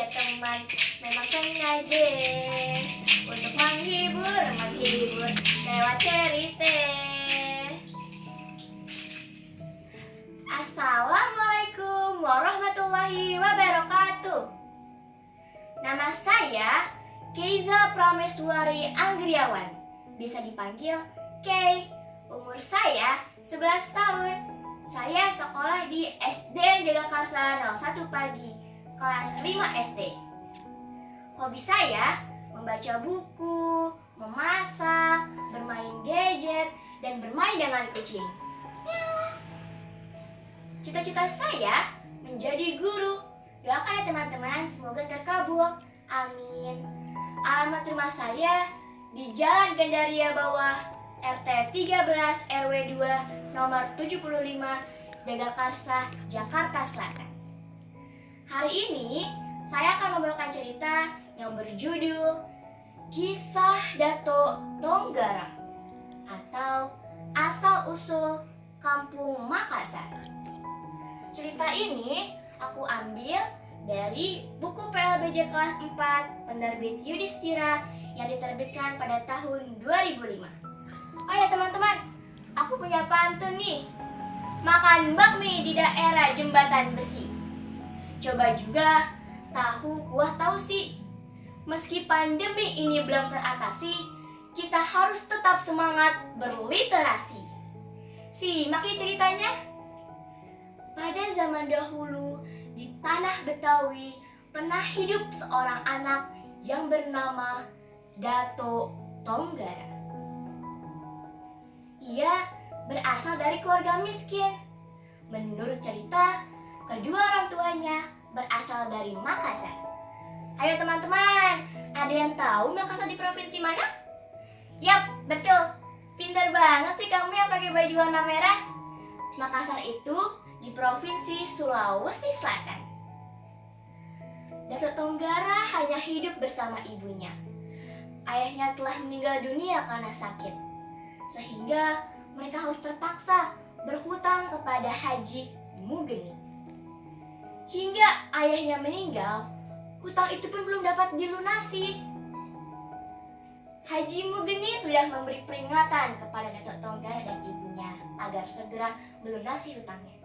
teman, memang sengaja untuk menghibur lewat cerita. Assalamualaikum warahmatullahi wabarakatuh. Nama saya Keiza Prameswari Anggriawan, bisa dipanggil Kay. Umur saya 11 tahun. Saya sekolah di SD Jagakarsa 01 Pagi, kelas 5 SD. Hobi saya membaca buku, memasak, bermain gadget, dan bermain dengan kucing. Cita-cita saya menjadi guru. Doakan ya teman-teman, semoga terkabul. Amin. Alamat rumah saya di Jalan Gandaria Bawah, RT 13 RW 2 nomor 75, Jagakarsa, Jakarta Selatan. Hari ini saya akan membawakan cerita yang berjudul Kisah Dato Tonggara atau Asal-Usul Kampung Makassar. Cerita ini aku ambil dari buku PLBJ kelas 4 penerbit Yudhistira yang diterbitkan pada tahun 2005. Oh ya teman-teman, aku punya pantun nih. Makan bakmi di daerah Jembatan Besi. Coba juga tahu kuah tausi. Meski pandemi ini belum teratasi, kita harus tetap semangat berliterasi. Simak ya ceritanya. Pada zaman dahulu, di tanah Betawi, pernah hidup seorang anak yang bernama Dato Tonggara. Ia berasal dari keluarga miskin. Menurut cerita, kedua orang tuanya berasal dari Makassar. Ayo teman-teman, ada yang tahu Makassar di provinsi mana? Yap, betul. Pintar banget sih kamu yang pakai baju warna merah. Makassar itu di Provinsi Sulawesi Selatan. Dato Tonggara hanya hidup bersama ibunya. Ayahnya telah meninggal dunia karena sakit, sehingga mereka harus terpaksa berhutang kepada Haji Mugeni. Hingga ayahnya meninggal, hutang itu pun belum dapat dilunasi. Haji Mugeni sudah memberi peringatan kepada Dato Tonggara dan ibunya agar segera melunasi hutangnya.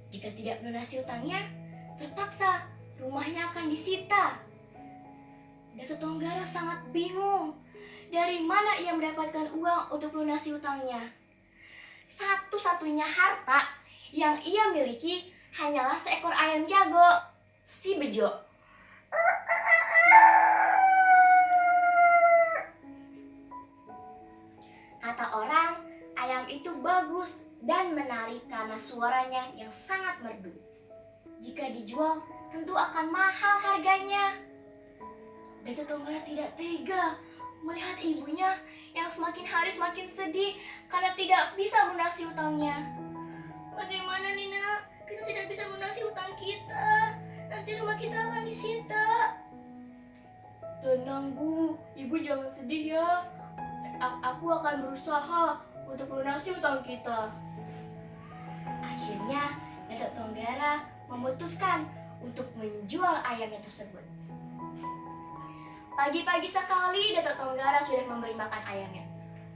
Jika tidak melunasi hutangnya, terpaksa rumahnya akan disita. Dato Tonggara sangat bingung dari mana ia mendapatkan uang untuk melunasi hutangnya. Satu-satunya harta yang ia miliki hanyalah seekor ayam jago, si Bejo. Kata orang, ayam itu bagus dan menarik karena suaranya yang sangat merdu. Jika dijual, tentu akan mahal harganya. Dato Tonggara tidak tega melihat ibunya yang semakin hari semakin sedih karena tidak bisa melunasi hutangnya. Bagaimana nih nak? Kita tidak bisa melunasi hutang kita. Nanti rumah kita akan disita. Tenang Bu, Ibu jangan sedih ya. Aku akan berusaha untuk melunasi hutang kita. Akhirnya Dato Tonggara memutuskan untuk menjual ayamnya tersebut. Pagi-pagi sekali Dato Tonggara sudah memberi makan ayamnya.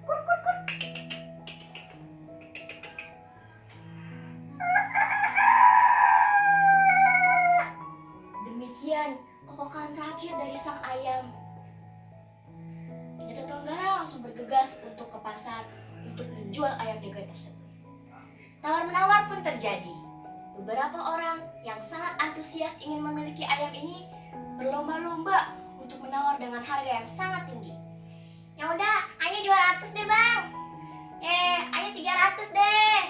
Kur kur kur. Demikian kokokan terakhir dari sang ayam. Dato Tonggara langsung bergegas untuk ke pasar untuk menjual ayam degoy tersebut. Tawar-menawar pun terjadi. Beberapa orang yang sangat antusias ingin memiliki ayam ini berlomba-lomba untuk menawar dengan harga yang sangat tinggi. Ya udah, ayah 200 deh bang. Ayah 300 deh.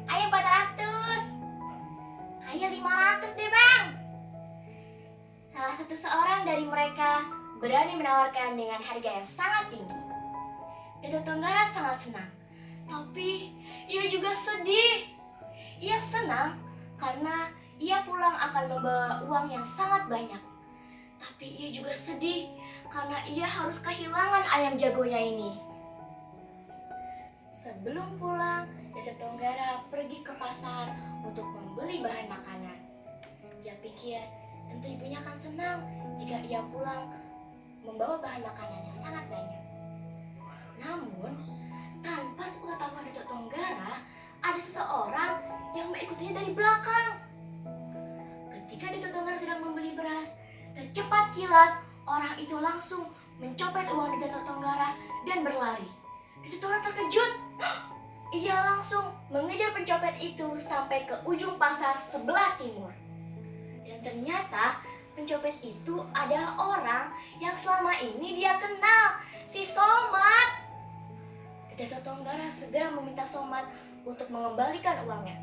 Ayah 400. Ayah 500 deh bang. Salah satu seorang dari mereka berani menawarkan dengan harga yang sangat tinggi. Dato Tonggara sangat senang, tapi ia juga sedih. Ia senang karena ia pulang akan membawa uang yang sangat banyak. Tapi ia juga sedih karena ia harus kehilangan ayam jagonya ini. Sebelum pulang, Dato Tonggara pergi ke pasar untuk membeli bahan makanan. Ia pikir, Tentu ibunya akan senang jika ia pulang membawa bahan makanan yang sangat banyak. Namun, tanpa sepengetahuan Datuk Tonggara, ada seseorang yang mengikutinya dari belakang. Ketika Datuk Tonggara sedang membeli beras, secepat kilat orang itu langsung mencopet uang di Datuk Tonggara dan berlari. Datuk Tonggara terkejut. Ia langsung mengejar pencopet itu sampai ke ujung pasar sebelah timur. Dan ternyata pencopet itu adalah orang yang selama ini dia kenal, si Somad. Datuk Tonggara segera meminta Somad untuk mengembalikan uangnya.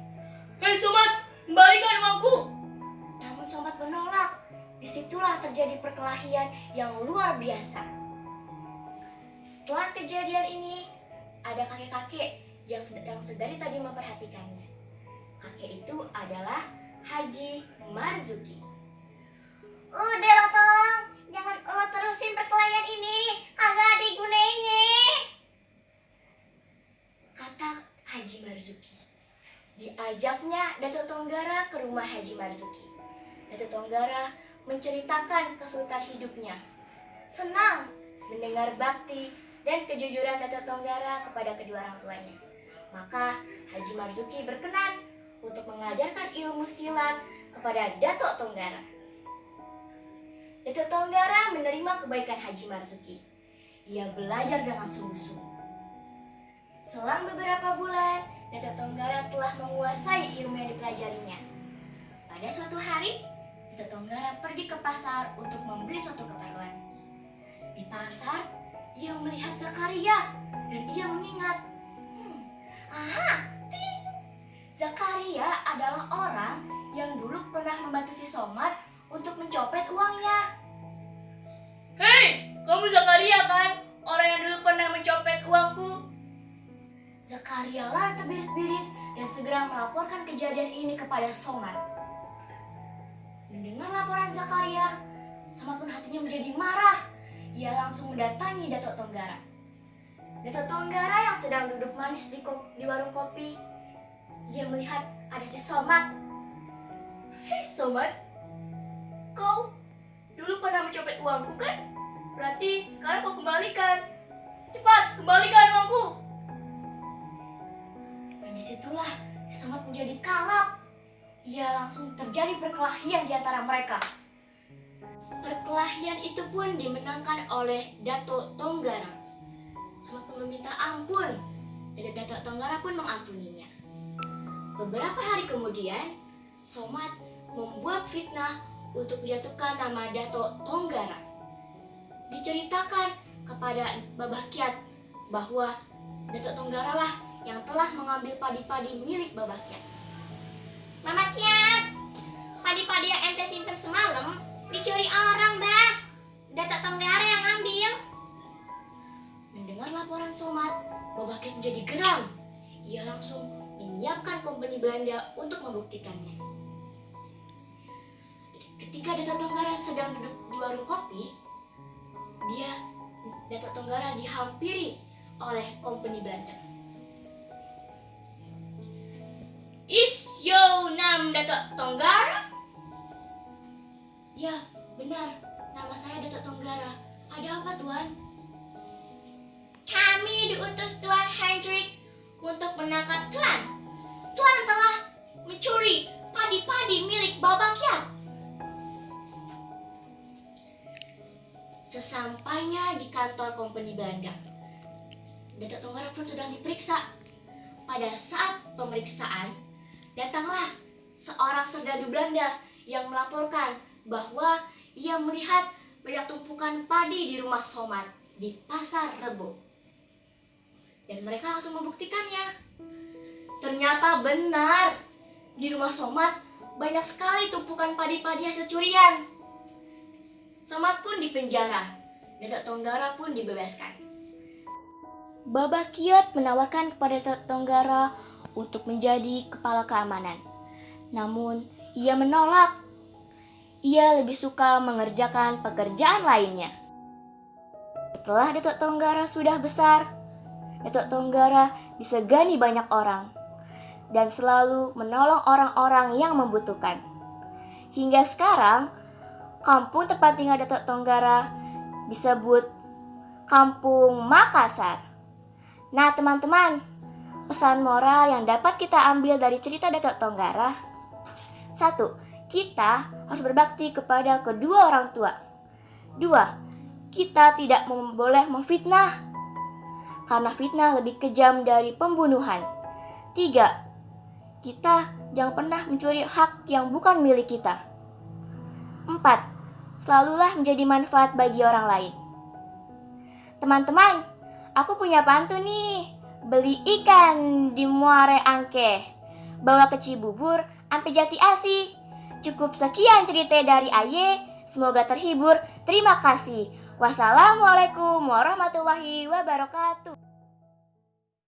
Hei Somad, kembalikan uangku! Namun Somad menolak. Disitulah terjadi perkelahian yang luar biasa. Setelah kejadian ini, ada kakek-kakek yang sedari tadi memperhatikannya. Kakek itu adalah Haji Marzuki. Udah lah Tong, jangan lo terusin perkelahian ini, kagak ada gunanya, kata Haji Marzuki. Diajaknya Datuk Tonggara ke rumah Haji Marzuki. Datuk Tonggara menceritakan kesulitan hidupnya. Senang mendengar bakti dan kejujuran Datuk Tonggara kepada kedua orang tuanya. Maka Haji Marzuki berkenan untuk mengajarkan ilmu silat kepada Datuk Tonggara. Datuk Tonggara menerima kebaikan Haji Marzuki. Ia belajar dengan sungguh-sungguh. Selang beberapa bulan, Datuk Tonggara telah menguasai ilmu yang dipelajarinya. Pada suatu hari, Datuk Tonggara pergi ke pasar untuk membeli suatu keperluan. Di pasar, ia melihat Zakaria dan ia mengingat, Zakaria adalah orang yang dulu pernah membantu si Somad untuk mencopet uangnya. Hei, kamu Zakaria kan? Orang yang dulu pernah mencopet uangku. Zakaria lari terbirit-birit dan segera melaporkan kejadian ini kepada Somad. Mendengar laporan Zakaria, Somad pun hatinya menjadi marah. Ia langsung mendatangi Datuk Tonggara. Datuk Tonggara yang sedang duduk manis di warung kopi. Ia melihat ada si Somad. Hei Somad, kau dulu pernah mencopet uangku kan? Berarti sekarang kau kembalikan. Cepat, kembalikan uangku. Dan disitulah si Somad menjadi kalap. Ia langsung terjadi perkelahian di antara mereka. Perkelahian itu pun dimenangkan oleh Datuk Tonggara. Somad pun meminta ampun dan Datuk Tonggara pun mengampuninya. Beberapa hari kemudian, Somad membuat fitnah untuk menjatuhkan nama Datuk Tonggara. Diceritakan kepada Babah Kiat bahwa Datuk Tonggara lah yang telah mengambil padi-padi milik Babah Kiat. Mama Kiat, padi-padi yang ente simpen semalam dicuri orang, Bah. Datuk Tonggara yang ambil. Mendengar laporan Somad, Babah Kiat menjadi geram. Ia langsung menyiapkan kompeni Belanda untuk membuktikannya. Ketika Datuk Tonggara sedang duduk di warung kopi, Datuk Tonggara dihampiri oleh kompeni Belanda. Is yo nam Datuk Tonggara? Ya, benar. Nama saya Datuk Tonggara. Ada apa, Tuan? Kami diutus Tuan Hendrik untuk menangkap Tuan. Tuan telah mencuri padi-padi milik Babah Kiat. Sesampainya di kantor kompeni Belanda, Datuk Tonggara pun sedang diperiksa. Pada saat pemeriksaan, datanglah seorang serdadu Belanda yang melaporkan bahwa ia melihat banyak tumpukan padi di rumah Somad di Pasar Rebo. Dan mereka langsung membuktikannya. Ternyata benar, di rumah Somad banyak sekali tumpukan padi-padi hasil curian. Somad pun dipenjara, Datuk Tonggara pun dibebaskan. Babah Kiat menawarkan kepada Datuk Tonggara untuk menjadi kepala keamanan. Namun, ia menolak. Ia lebih suka mengerjakan pekerjaan lainnya. Setelah Datuk Tonggara sudah besar, Datuk Tonggara disegani banyak orang dan selalu menolong orang-orang yang membutuhkan. Hingga sekarang, kampung tempat tinggal Datuk Tonggara disebut Kampung Makassar. Nah teman-teman, pesan moral yang dapat kita ambil dari cerita Datuk Tonggara: 1. Kita harus berbakti kepada kedua orang tua. 2. Kita tidak boleh memfitnah, karena fitnah lebih kejam dari pembunuhan. 3. Kita jangan pernah mencuri hak yang bukan milik kita. 4. Selalulah menjadi manfaat bagi orang lain. Teman-teman, aku punya pantun nih. Beli ikan di Muare Angke, bawa ke Cibubur ampe Jati Asih. Cukup sekian cerita dari Aye. Semoga terhibur. Terima kasih. Wassalamualaikum warahmatullahi wabarakatuh.